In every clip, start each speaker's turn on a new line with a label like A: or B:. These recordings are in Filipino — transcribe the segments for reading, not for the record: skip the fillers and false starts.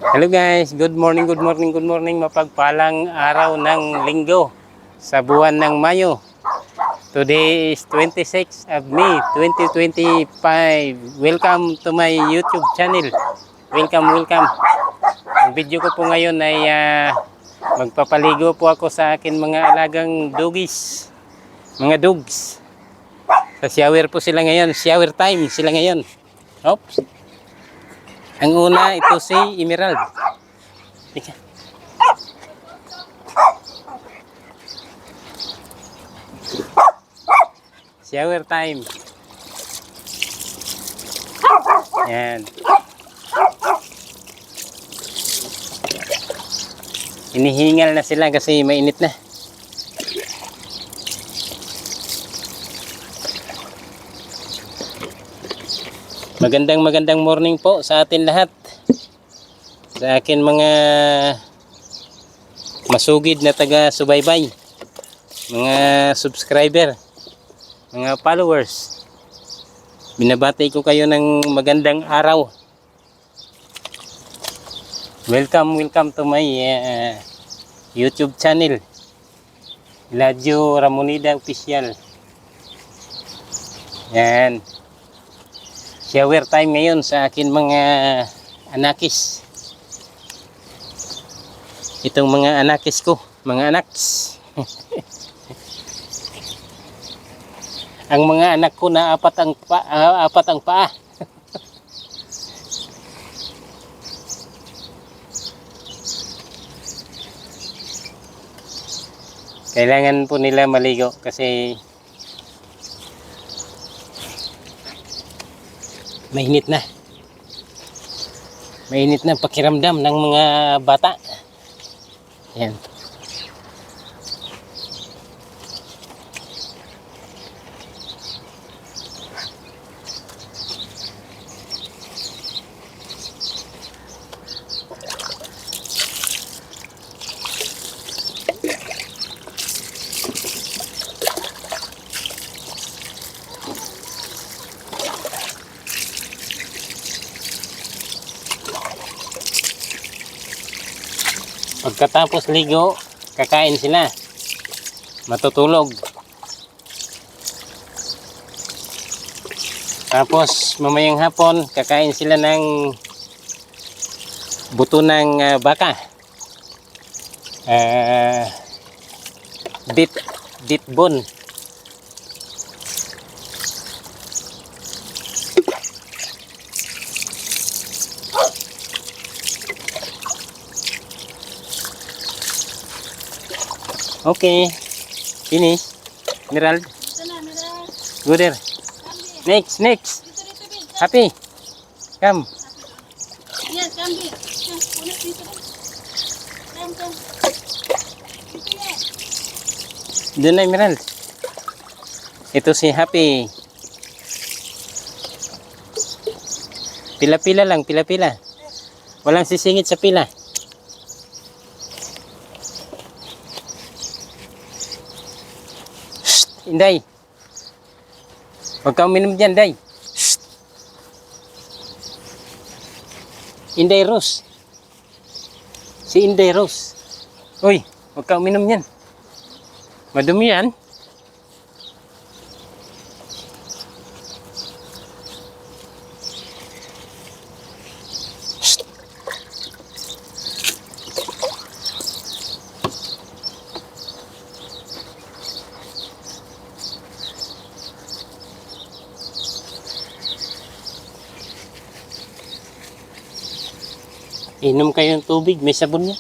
A: Hello guys, good morning, good morning, good morning. Mapagpalang araw ng linggo sa buwan ng Mayo. Today is 26 of May 2025. Welcome to my YouTube channel. Welcome. Ang video ko po ngayon ay magpapaligo po ako sa akin mga alagang doggies. Mga dogs. Sa shower po sila ngayon. Shower time sila ngayon. Oops. Ang una, ito si Emerald. Shower time. Yan. Inihingal na sila kasi mainit na. Magandang morning po sa atin lahat. Sa akin mga masugid na taga-subaybay, mga subscriber, mga followers. Binabati ko kayo ng magandang araw. Welcome to my YouTube channel. Eladio Ramonida Official. Yan. Shower time ngayon sa akin mga anakis. Itong mga anakis ko, mga anaks. Ang mga anak ko na apat ang paa. Kailangan po nila maligo kasi mainit na. Mainit na pakiramdam ng mga bata. Yan. Pagkatapos ligo, kakain sila. Matutulog. Tapos mamayang hapon, kakain sila ng buto ng baka. Beef bone. Okay, finish. Emerald. Go there. Next. Happy. Come.
B: Yes, come here. Come.
A: Doon na, Emerald. Ito si Happy. Pila-pila lang, pila-pila. Walang sisingit sa pila. Inday. Huwag kang uminom dyan, Day. Shh. Inday Rose. Si Inday Rose. Uy, huwag kang uminom yan. Madumi yan. Shh. Inom kayo ng tubig, may sabon niya.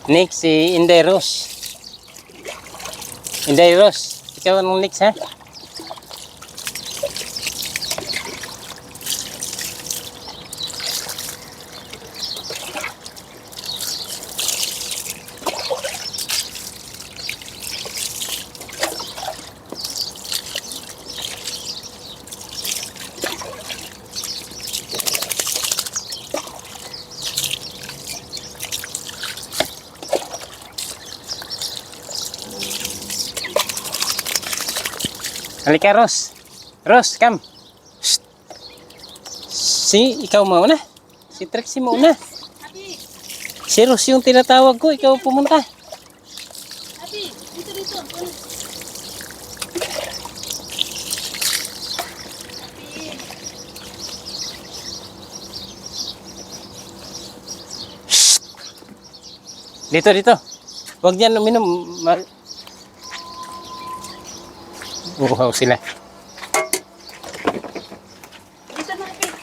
A: Next, si Inday Rose. Inday Rose, ikaw anong next ha? Halika, Ros. Ros, come. Shh. Ikaw mauna. Si Trixie mauna.
B: Happy,
A: Si Ros yung tinatawag ko. Ikaw pumunta.
B: Happy, dito. Happy.
A: Dito. Huwag dyan uminom. Uhaw sila.
B: Dito na, Happy.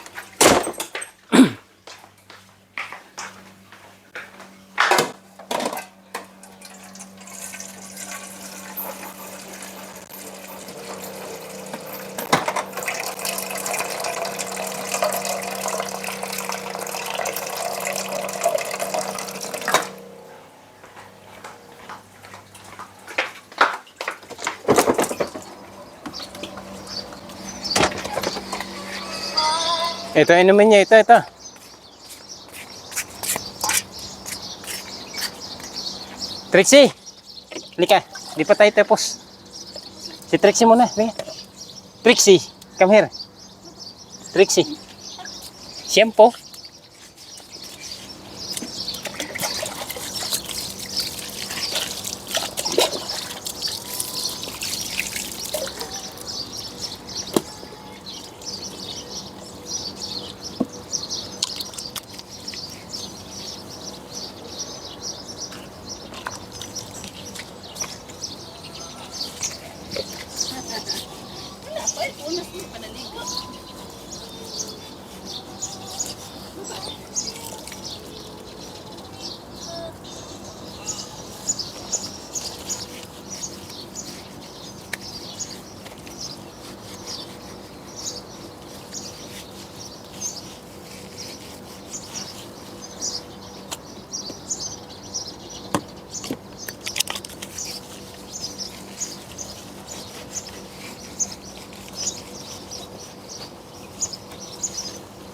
A: Ito, inumin niya. Ito. Trixie! Halika. Di pa tayo tapos. Si Trixie muna. Halika. Trixie, come here. Trixie. Shampoo.
B: Unas mo pa naligo.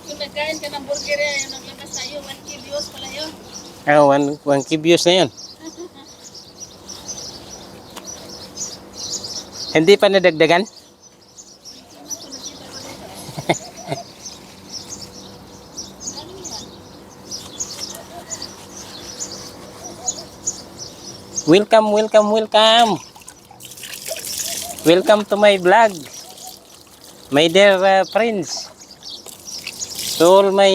B: Kung nagkain ka ng burger, yung naglabas tayo, 1K views pala yun.
A: Ah, one key views na yun. Hindi pa nadagdagan? Welcome. Welcome to my vlog. My dear friends. To all my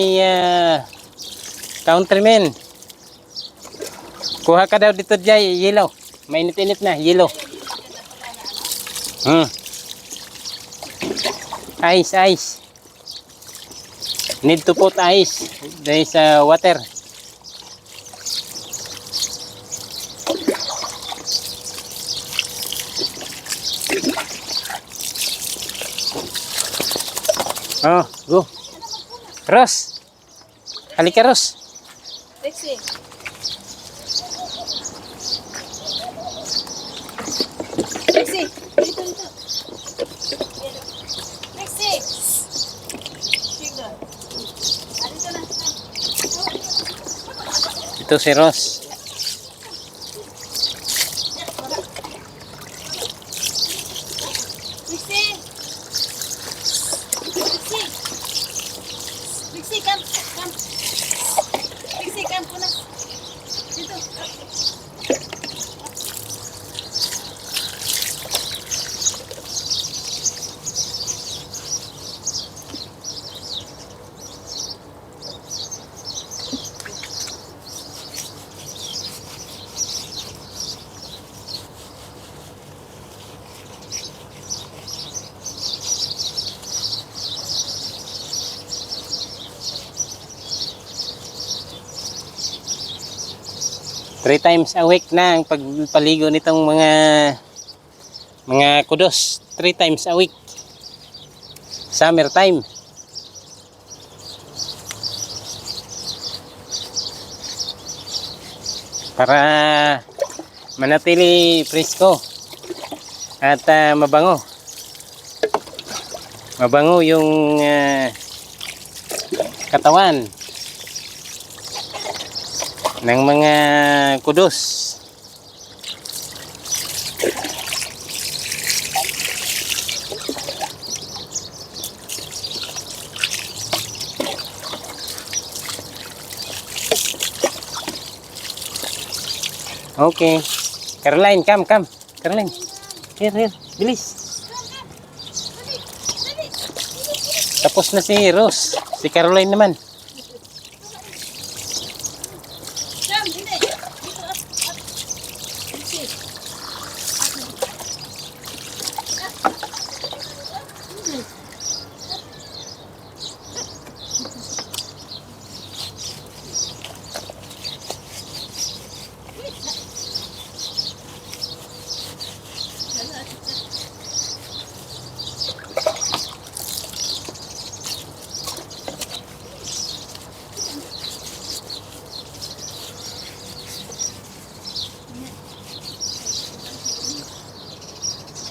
A: countrymen. Kuha ka daw dito Jay, yellow. Mainit-init na, yellow. Ice. Need to put ice. There is water. Oh, go. Ros. Halika, Ros.
B: Trixie. Trixie, dito. Trixie. Sige. Dito na.
A: Ito si Ros.
B: Trixie. Trixie, come. Trixie, come po na. Dito.
A: Three times a week na ang pagpaligo nitong mga kudos. 3 times a week. Summer time. Para manatili presko at mabango. Mabango yung katawan ng mga kudos. Okay. Caroline, come, come. Caroline. Here. Bilis. Tapos na si Rose. Si Caroline naman.
B: Come, hindi.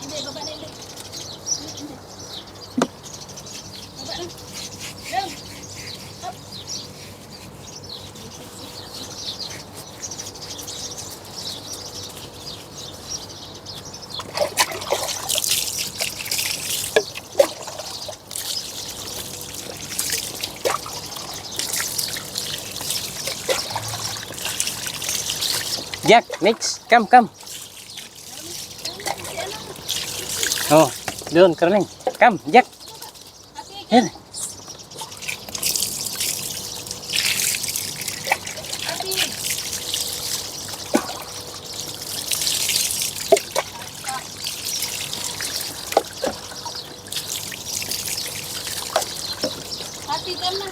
B: Hindi, baba na hindi. Hindi. Baba na. Down. Up.
A: Jack, next. Come, come. Oh, doon, Caroline. Come, Jack.
B: Happy,
A: Here.
B: happy. Happy, come na.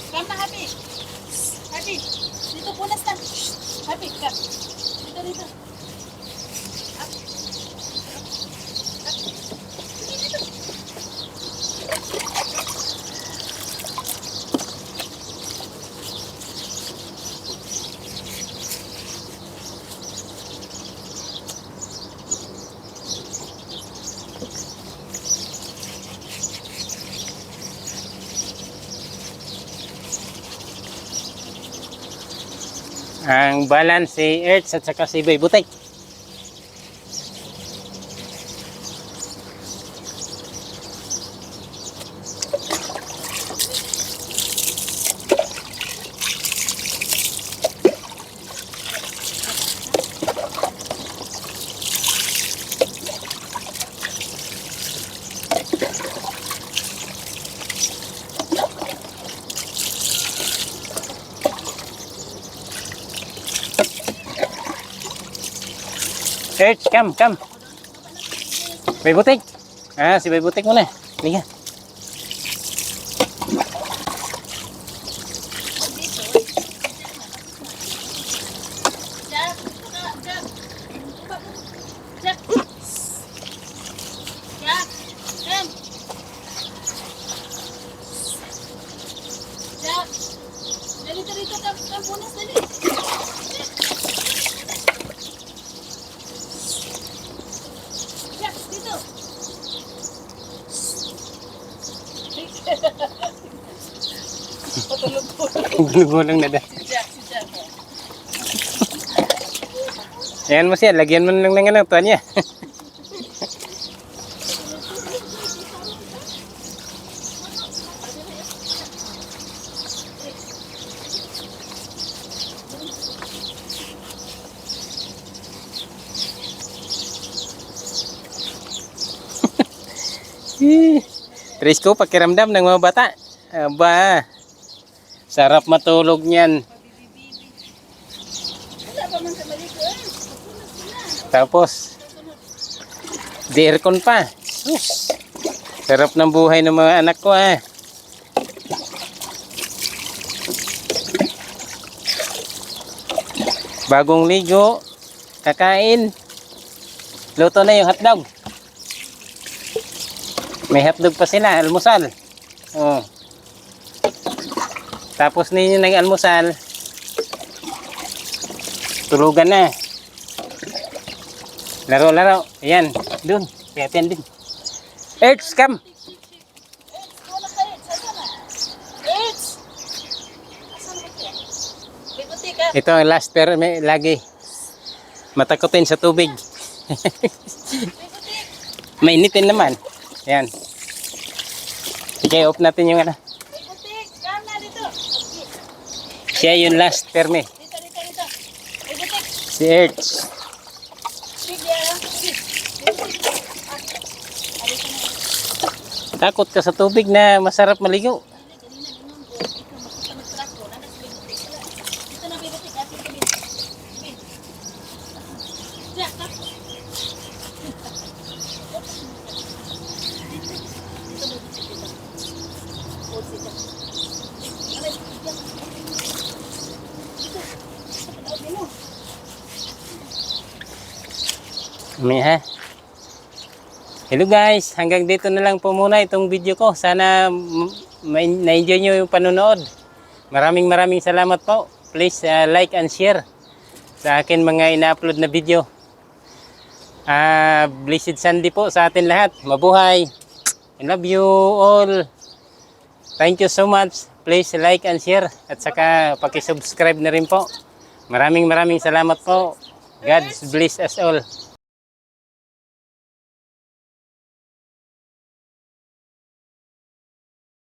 B: Come na, happy. Happy. Dito, punas na. Happy, come. Dito. Up. Dito.
A: Ang balance si Earth at saka si Bay Butik. Earth, come. Bay Butik. Ah, si Bay Butik muna. Liga.
B: Jack, Jack. Jack. Jack, come. Jack. Dali, come, punas, dali. Jack, dito. Patulog po.
A: Gulong na
B: Si Jack.
A: Ayan mo siya, lagyan mo lang ng tuwan niya. Risko pakiramdam ng mga bata. Aba, sarap matulog niyan.
B: Wala pa man sa maliko eh. Punas na.
A: Tapos, di aircon pa. Sus, sarap ng buhay ng mga anak ko ah. Bagong ligo, kakain. Luto na yung hotdog. May hotdog pa sila, almusal. Oh. Tapos ninyo nag-almusal, tulugan na. Laro. Ayan, dun. Piyatin din. Earth, come.
B: Wala kayo. Saan na? It's! Asan ba kaya? Bibuti ka.
A: Ito ang last pero may lagi. Matakotin sa tubig.
B: Bibuti.
A: Mainitin naman. Ayan. Sige, off natin yung ano.
B: May butik. Kam na dito. Okay.
A: Siya yung last perme.
B: Dito. May butik.
A: Si Ertz.
B: Sige, sige. May butik. Ah, dito na.
A: Takot ka sa tubig na masarap maligo. May ha. Hello guys, hanggang dito na lang po muna itong video ko. Sana na-enjoy nyo yung panonood. Maraming salamat po. Please like and share sa akin mga ina-upload na video. Blessed Sunday po sa atin lahat. Mabuhay. I love you all. Thank you so much. Please like and share at saka paki-subscribe na rin po. Maraming salamat po. God bless us all.